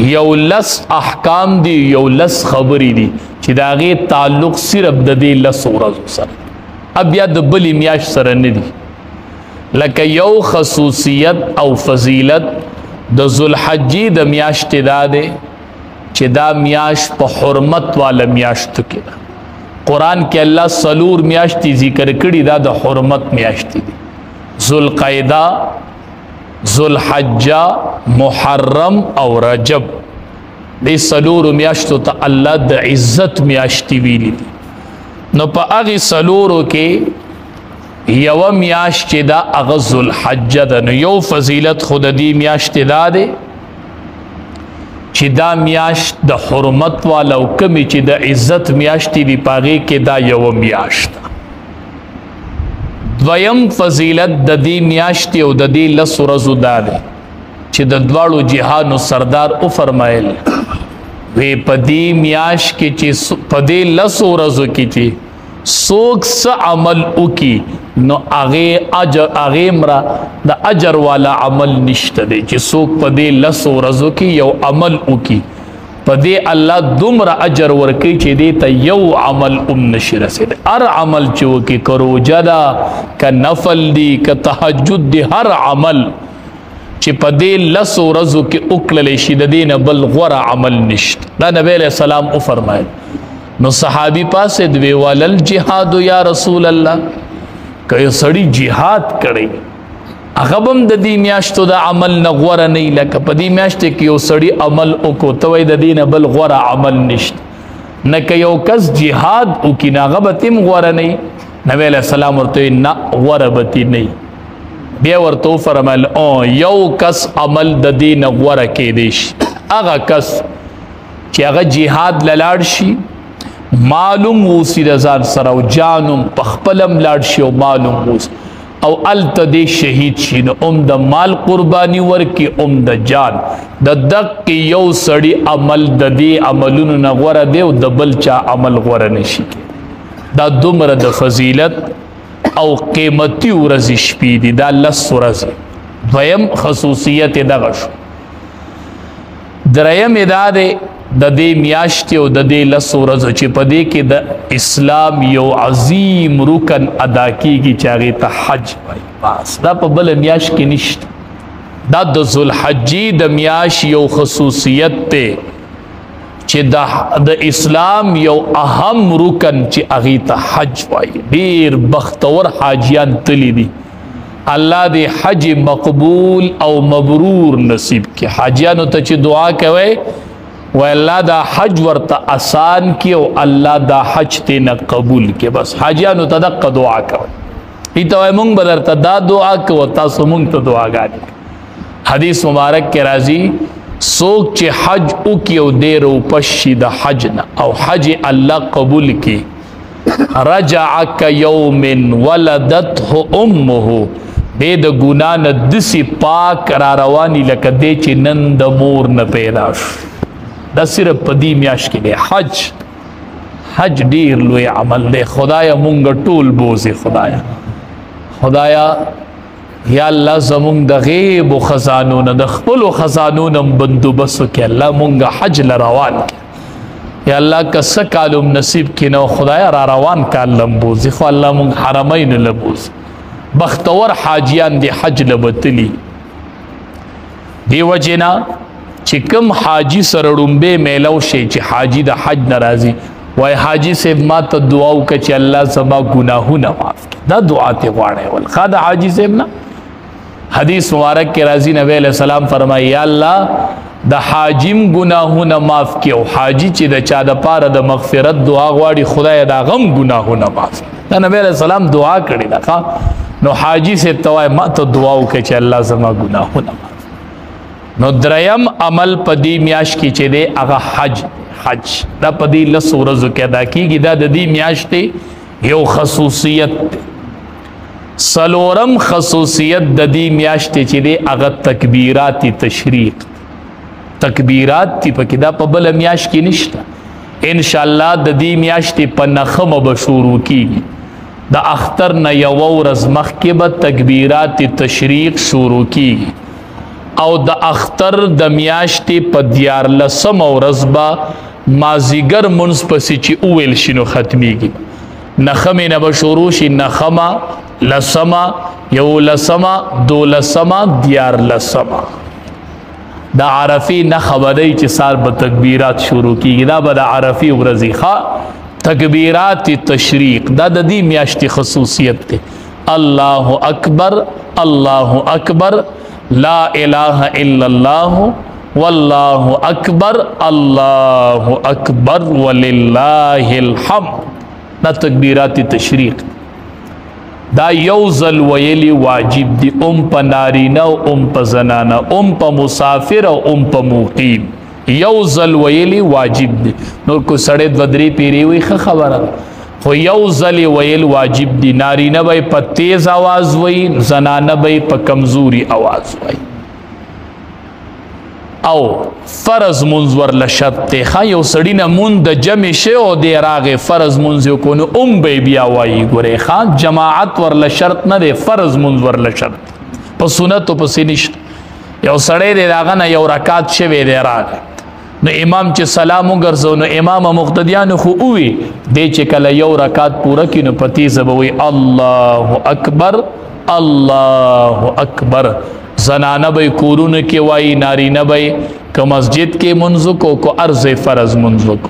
یو لس احکام دی یو لس خبری دی چې دا غي تعلق صرف د دې لس ورځو سره بیا د بلې میاشت سره نه دی لکه یو خصوصیت او فضیلت د ذوالحجې د میاشتې دا دی چې دا میاشت په حرمت والا میاشتو کې ده قرآن کې الله څلور میاشتې ذکر کړي دا د حرمت میاشتې دي ذوالقعده ذوالحجه محرم او رجب دې څلورو میاشتو ته الله د عزت میاشتې ویلي دي نو په هغې څلورو کې یوه میاشت چې دا هغه ذوالحجه ده نو یو فضیلت خو د دې میاشتې دا دی چې دا میاشت د حرمت والا او کمې چې د عزت میاشتې دي په هغې کې دا یوه میاشت ده دویم فضیلت د دې میاشتې او د دې لس ورځو دا دی چې د دواړو جهانو سردار وفرمایل وی په دې میاشت کې چې په دې لس ورځو کې چې څوک څه عمل وکړي نو هغې مره د اجر والا عمل نشته دی چې څوک په دې لس ورځو کې یو عمل وکړي په دې الله دومره اجر ورکوي چې دې ته یو عمل نشي رسېدی هر عمل چې وکړي که روژه ده که نفل دي که تهجد دي هر عمل چې په دې لسو ورځو کې وکړلی شي د دې نه بل غوره عمل نشته دا نبی علیه السلام وفرمایل نو صحابي پاسې وی ولل جهاد یا رسول الله که یو سړي جهاد کړی هغه هم د دې میاشتو د عمل نه غوره نه وي لکه په دې میاشتې کې یو سړي عمل وکړو ته وایي د دې نه بل غوره عمل نشته نه که یو کس جهاد وکړي نو هغه به تم غوره نه وي نبی علیه السلام ورته وایي نه غوره به تې نه وي بیا ورته وفرمایل یو کس عمل د دې نه غوره کیدی شي هغه کس چې هغه جهاد له لاړ شي معلوم ووسي د ځان سره او جانم په خپلم لاړ شي او معلوم ووسي او هلته دې شهید شي نو د مال قرباني ورکړي د جان د دقې یو سړي عمل د دې عملونو نه غوره دی او د بل چا عمل غوره نشي دا دومره د فضیلت او قیمتي ورځې شپې دي دا لس ورځې دویم خصوصیت یې دغه شو دریم یې دا دی د دې میاشتې او د دې لس ورځو چې په دې کې د اسلام یو عظیم رکن ادا کیږي چې هغې ته حج وایي بس دا په بله میاشت کې نشته دا د ذوالحجې د میاشت یو خصوصیت دی چې د اسلام یو اهم رکن چې هغې ته حج وایي ډېر بختور حاجیان تللی دي الله دې حج مقبول او مبرور نصیب کړي حاجیانو ته چې دعا کوئ و الله دا حج ورته آسان کی او الله دا حج تینا قبول کی بس حاجیانو ته دغه دعا کوي ایته وای مونږ به درته دا دعا کوو تاسو مونږ ته دعاګانې حدیث مبارک کې راځي څوک چې حج وکړي او ډېر وپس شي د حج نه او حج الله قبول کی رجع کیوم ولدته امه دې د ګناه نه داسې پاک را رواني لکه دی چې نن د مور نه پیدا شو دا صرف په دې میاشت کې دی حج ډېر لوی عمل دی خدایه مونږ ټول بوزي خدایه یا الله زمونږ د غیب و خزانو نه د خپلو خزانو نه بندوبست وکړي الله مونږ حج له روان کړي یا الله که څه کالم نصیب کړي نو خدایه را روان کال له بوزي خو الله مونږ حرمین له بوزي بختور حاجیان دی حج له بتلي دی وجې نه چې کوم حاجی سره ړومبې میلو شي چې حاجی د حج نه راځي وای حاجی صاحب ما ته دعا وکړه چې الله زما ګناهونه معاف کړي دا دعا ته غواړئ ولخوا د حاجی صاحب نه حدیث مبارک کې راځي نبی علیہ السلام فرمایي یا الله د حاجیم ګناهونه معاف کړي او حاجی چې د چا د پاره د مغفرت دعا غواړي خدای دا غم ګناهونه معاف دا نبی علیہ السلام دعا کړې ده نو حاجی صاحب ته وای ما ته دعا وکړه چې الله زما ګناهونه معاف نو دریم عمل په دې میاشت کې چې دی هغه حج دا په دې لس ورځو کې ادا کېږي دا د دې میاشتې یو خصوصیت دی څلورم خصوصیت د دې میاشتې چې دی هغه تکبیرات تشریق تکبیرات دي پکې دا په بله میاشت کې نشته انشاءالله د دې میاشتې په نخمه به شروع کېږي د اختر نه یوه ورځ مخکې به تکبیرات تشریق شروع کېږي او د اختر د میاشتې په 14 ورځ به مازیګر منځ پسې چې اوویل شي نو ختمیږي. نخمې نه به شروع شي، نخمه، لسمه، یولسمه، دولسمه، 14. د عرفې نښه به دی چې سار به تکبیرات شروع کېږي. دا به د عرفې ورځې ښه تکبیرات تشریق. دا د دې میاشتې خصوصیت دی. الله اکبر، الله اکبر، لا اله الا الله، والله اکبر، الله اکبر ولله الحمد. دا تکبیرات تشریق. دا یو ځل ویلی واجب دی، په نارینه او په زنانه، په مسافر او په مقیم. یو ځل ویلی واجب دی. نور کو سړی 2-3 پیری وي ښه خبره، خو یو ځل ویل واجب دی. نارینه به په تیز आवाज وي، زنانه به په کمزوري आवाज وي. او فرض منځ ورله شرط دی. ښه یو سړی نه مونږ د جمع شی او دی راغې فرض منځ یو کو نو به بیا وایي. ګورې ښه جماعت ورله شرط نه دی، فرض منځ ورله شرط. په سنتو پسې نشته. یو سړی دی د هغه نه یو رکعت شوی دی راغی، نو امام چې سلام وګرځو نو امام مقتدیانو خو ووي دی چې کله یو رکعت پوره کړي نو په تیزه به وایي الله اکبر، الله اکبر. زنانه به کورونه کې وایي، نارینه به که مسجد کې منځ کو کو عرض فرض منځ کو.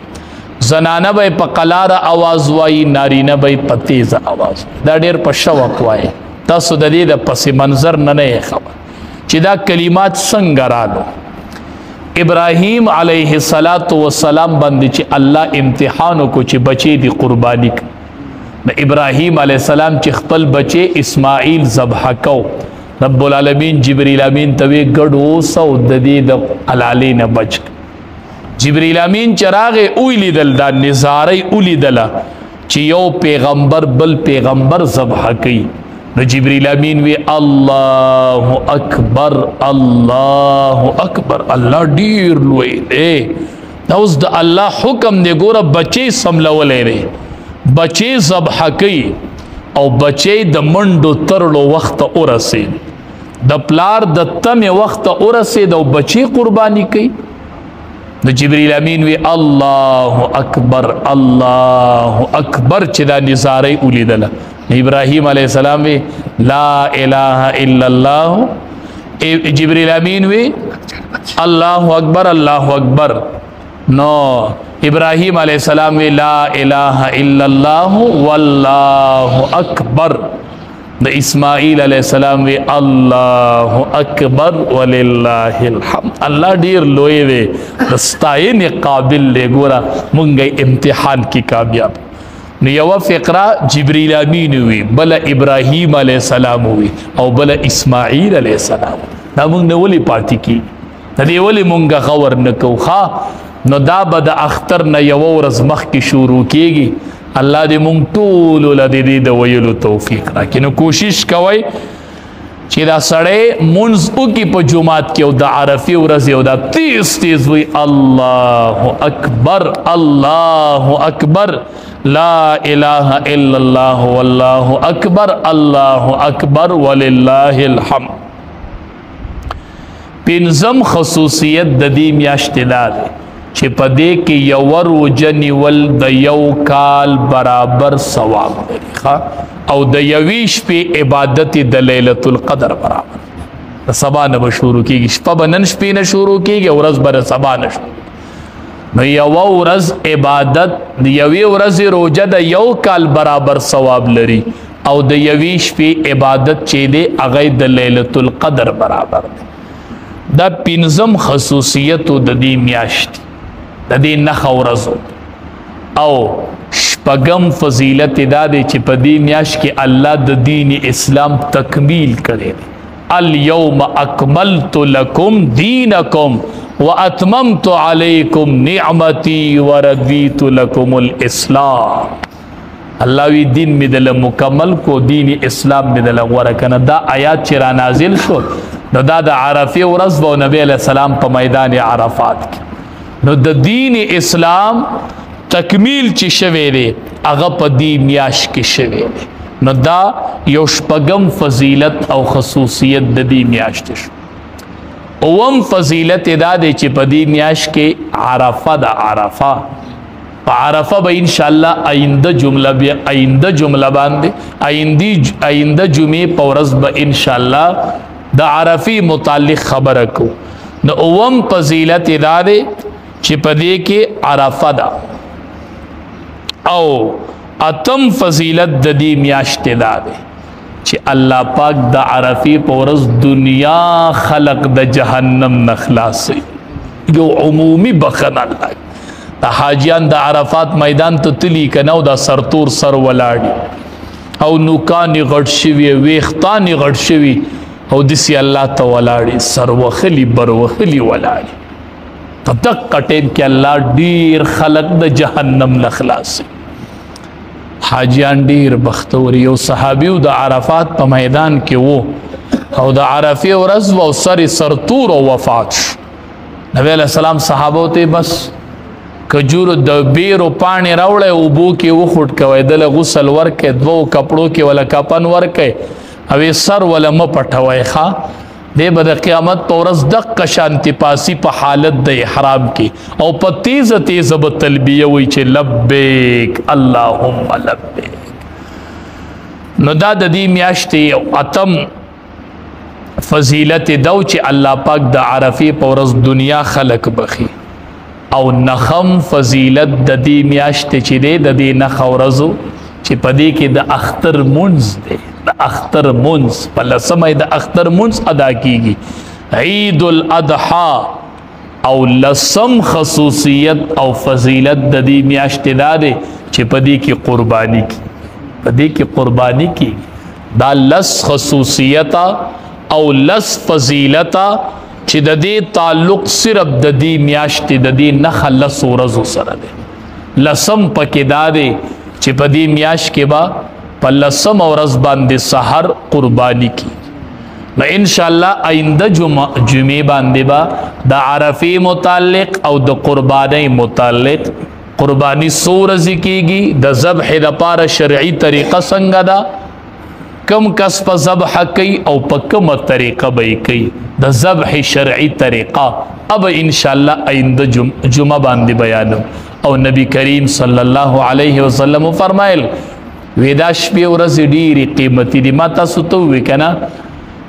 زنانه به په قلاره आवाज وایي، نارینه به په تیزه आवाज. دا ډېر په شوق وایي. تاسو د دې د پس منظر نه خبر چې دا کلمات څنګه رالو. ابراهیم علیه السلام باندې چې الله امتحان کو چې بچی دی قربانی ک. نو ابراهیم علیه السلام چې خپل بچی اسماعیل ذبح کو، رب العالمین جبرئیل امین توی ګډو سو د دې د حلالې نه بچ. جبرئیل امین چراغ اولی دل دا نظاره اولی دل چې یو پیغمبر بل پیغمبر ذبح کوي. نو جبرئیل امین وی الله اکبر، الله اکبر. الله ډیر لوی دی. دا اوس د الله حکم دی. ګوره بچی سملولې دی، بچی ذبح کوي او بچی د منډو ترلو وخت ورسید، د پلار د تمې وخت ورسید او بچی قربانی کوي. نو جبرئیل امین وی الله اکبر، الله اکبر چې دا نظاره ولیدله. ابراهیم علیه السلام وی لا اله الا الله. جبرئیل امین وی الله اکبر، الله اکبر. نو ابراهیم علیه السلام وی لا اله الا الله والله اکبر. د اسماعیل علیه السلام وی الله اکبر ولله الحمد. الله ډیر لوی دی، د ستاینې قابل دی. ګوره مونږ امتحان کې کامیاب. نو یو فقره جبرئیل امین وی، بل ابراهیم علیه السلام وی، او بل اسماعیل علیه السلام. دا مونږ نه ولې پاتې کی، دا دې ولې مونږ غور نه کوو. ښه نو دا به د اختر نه یو ورځ مخکې شروع کیږي. الله دې مونږ ټول له دې د ویلو توفیق راکړي. نو کوشش کوئ چې دا سړی منځ وکړي په جومات کې او د عرفې ورځ او دا تیز تیز وي الله اکبر، الله اکبر، لا اله الا الله والله اکبر، الله اکبر ولله الحمد. پنځم خصوصیت د دې میاشتې دا دی چې په دې کې یو روژه نیول د یو کال برابر ثواب لري، او د یوې شپې عبادت د لیلة القدر برابر. د سبا نه به شروع کېږي، شپه به نن شپې نه شروع کېږي، ورځ به د سبا نه شروع. نو یوه ورځ عبادت، د یوې ورځې روژه د یو کال برابر ثواب لري، او د یوې شپې عبادت چې دی هغه د لیلة القدر برابر دی. دا پنځم خصوصیتو د دې میاشتې، د دې نښه ورځو. او شپږم فضیلت دا دی چې په دې میاشت کې الله د دین اسلام تکمیل کړی دی. الیوم اکملت لکم دینکم واتممت علیکم نعمتی ورضیت لکم الاسلام. الله وی دین می دل مکمل کو، دین اسلام می دل غوره کنه. دا آیات چې را نازل شو نو دا د عرفې ورځ به نبی علیہ السلام په میدان عرفات کې. نو د دین اسلام تکمیل چې شوی دی هغه په دې میاشت کې شوی دی. نو دا یو شپږم فضیلت او خصوصیت د دې میاشتې شو. اوم فضیلت دا دی چې په دې میاشت کې عرفه د عرفه په عرفه به انشاءالله آینده جمله باندې آینده جمعې په ورځ به انشاءالله د عرفې متعلق خبره کو. نو اوم فضیلت دا دی چې په دې کې عرفه ده. او اتم فضیلت د دې میاشت دا دی چې الله پاک د عرفې په ورځ دنیا خلق د جهنم نه خلاصوي. یو عمومي بخښنه الله د حاجیان د عرفات میدان ته تلي که نه او دا سرتور سر ولاړي او نوکانې غټ شوي ویښتانې غټ شوي او داسې الله ته ولاړې سر وخلي بر وخلي ولاړې په دقه ټیم کې الله ډېر خلق د جهنم نه خلاصوي. حاجیان ډیر بختور. یو صحابیو د عرفات په میدان کې وو او د عرفې ورځ و او سر سرتور او وفات شو. نبی علیہ السلام صحابو ته بس کجورو د بیرو پاڼې راوړی اوبو کې وخوټ کوئ دله غسل ورکئ دوو کپړو کې ولا کپن ورکئ او سر ولا مه پټوئ ښه دی به د قیامت په ورځ دقه شانتې پاسي په حالت د احرام کې او په تیزه تیزه به تلبیه وایي چې لبیک اللهم لبیک. نو دا د دې میاشتې اتم فضیلت دو چې الله پاک د عرفې په ورځ دنیا خلق بخي. او نخم فضیلت د دې میاشتې چې دی د دې نخه ورځو چې په دې کې د اختر مونځ دی د اختر مونځ په لسمه د اختر مونځ ادا کیږي. عید الاضحی او لسم خصوصیت او فضیلت د دې میاشتې دا دی چې په دې کې قرباني کی په دې کې قرباني کی. دا لس خصوصیت او لس فضیلت چې د دې تعلق صرف د دې میاشتې د دې نخه لس ورځو سره دی. لسم پکې دا دی چې په دې میاشت کې به په لسم ورځ باندې سحر قرباني کی. نو انشاءالله آینده جمعې باندې به د عرفې متعلق او د قربانۍ متعلق قرباني څو ورځې کیږي د ذبح دپاره شرعي طریقه څنګه ده کم کس په ذبح کوي او په کومه طریقه به یې کوي د ذبح شرعي طریقه اب انشاءالله آینده جمعه باندې بیانو. او نبی کریم صلی الله علیه وسلم فرمایل وی دا شپې ورځې ډېرې قیمتي دي. ما تاسو ته ووایي که نه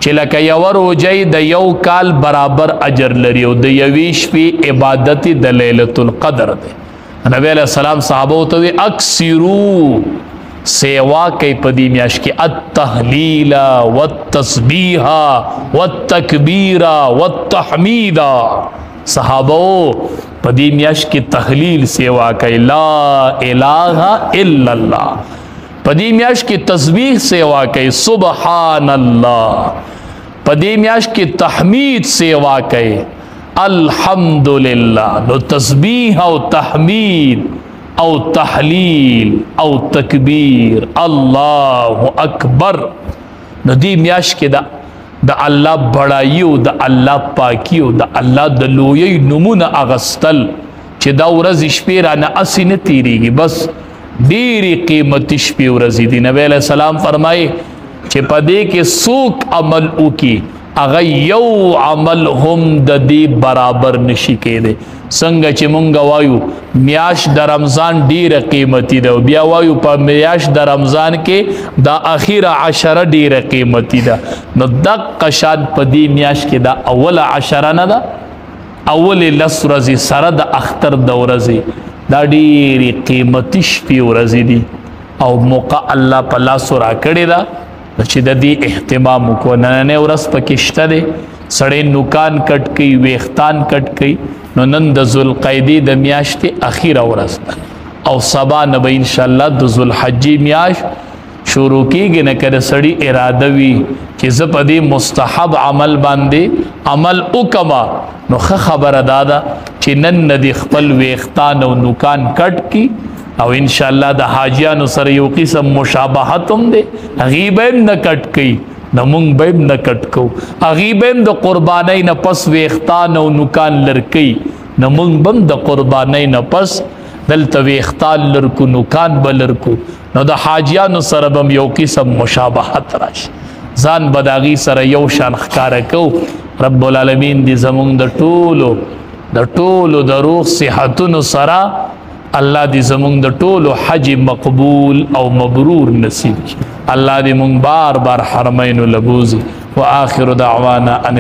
چې لکه یوه روژه د یو کال برابر اجر لري او د یوې شپې عبادت د لیلة القدر دی. نبی علیہ السلام صحابو ته وی اکثرو سیوا کوي په دې میاشت کې التهلیل والتسبیح والتکبیر والتحمید. صحابو په دې میاشت کې تهلیل سیوا کوي لا اله الا الله. په دې میاشت کې تسبیح سیوا کوي سبحان الله. په دې میاشت کې تحمید سیوا کوي الحمدللہ. نو تسبیح او تحمید او تحلیل او تکبیر الله اکبر. نو دې میاشت کې د الله بڑائی او د الله پاکی او د الله د لوی نمونه اغستل چې دا ورځ شپې رانه اسې نه تیریږي بس ډېرې قیمتي شپې ورځې دي. نبی علیہ السلام فرمایي چې په دې کې څوک عمل وکړي هغه یو عمل هم د دې برابر نشي کېدی. څنګه چې مونږ وایو میاشت د رمضان ډیره قیمتي ده او بیا وایو په میاشت د رمضان کې دا اخیره عشره ډیره قیمتي ده. نو دقه شان په دې میاشت کې دا اوله عشره نه ده اولې لس ورځې سره د اختر د ورځې دا ډیرې قیمتي شپې ورځې دي او موقع الله په لاسو راکړې ده چې د دې اهتمام وکړو. نننۍ ورځ پکې شته دی سړی نوکان کټ کوي ویښتان کټ کوي. نو نن د ذوالقعدې د میاشتې اخیره ورځ ده او سبا نه به انشاءالله د ذوالحجې میاشت شروع کېږي. نه که د سړي اراده وي چې زه په دې مستحب عمل باندې عمل وکړمه نو ښه خبره دا ده چې نن نه دې خپل ویښتان او نوکان کټ کړي او انشاءالله د حاجیانو سره یو قسم مشابهت هم دی. هغې به هم نه کټ کوي نو مونږ به هم نه کټ کوو. هغې به هم د قربانۍ نه پس ویښتان او نوکان لر کوي نو مونږ به هم د قربانۍ نه پس دلته ویښتان لر کو نوکان به لر کو. نو د حاجیانو سره به هم یو قسم مشابهت راشي ځان به د هغې سره یو شان ښکاره کوو رب العالمین دی زمونږ د ټولو د روح صحتونو سره الله دی زمونږ د ټولو حج مقبول او مبرور نصیب کړي. الله دی مونږ بار بار حرمین لبوزي. وآخر دعوانا ان